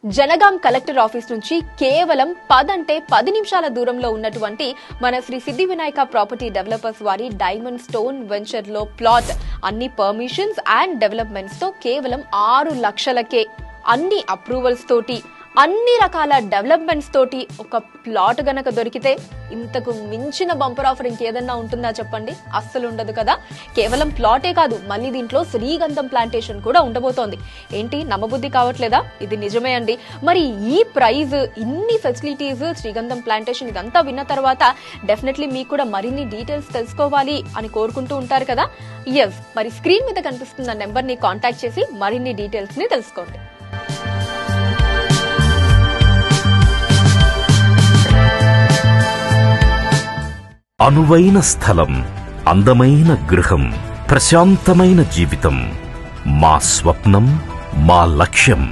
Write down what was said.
Jangaon collector office నుంచి కేవలం 10 నిమిషాల దూరంలో ఉన్నటువంటి మన శ్రీ సిద్ధి వినాయక ప్రాపర్టీ డెవలపర్స్ వారి డైమండ్ స్టోన్ వెంచర్ లో ప్లాట్ అన్ని పర్మిషన్స్ అండ్ డెవలప్మెంట్స్ తో కేవలం 6 లక్షలకే అన్ని అప్రూవల్స్ తోటి అన్ని రకాల డెవలప్మెంట్స్ తోటి ఒక ప్లాట్ గనక దొరికితే ఇంతకు మించిన బంపర్ ఆఫర్ ఇంకేదన్నా ఉంటుందా చెప్పండి? అస్సలు ఉండదు కదా. కేవలం ప్లాటే కాదు, మళ్ళీ దీంట్లో శ్రీగంధం ప్లాంటేషన్ కూడా ఉండబోతోంది. ఏంటి నమ్మబుద్ధి కావట్లేదా? ఇది నిజమే అండి. మరి ఈ ప్రైజ్, ఇన్ని ఫెసిలిటీస్, శ్రీగంధం ప్లాంటేషన్ ఇదంతా విన్న తర్వాత డెఫినెట్లీ మీకు కూడా మరిన్ని డీటెయిల్స్ తెలుసుకోవాలి అని కోరుకుంటూ ఉంటారు కదా. ఎస్, మరి స్క్రీన్ మీద కనిపిస్తున్న నెంబర్ ని కాంటాక్ట్ చేసి మరిన్ని డీటెయిల్స్ ని తెలుసుకోండి. అనువైన స్థలం, అందమైన గృహం, ప్రశాంతమైన జీవితం మా స్వప్నం, మా లక్ష్యం.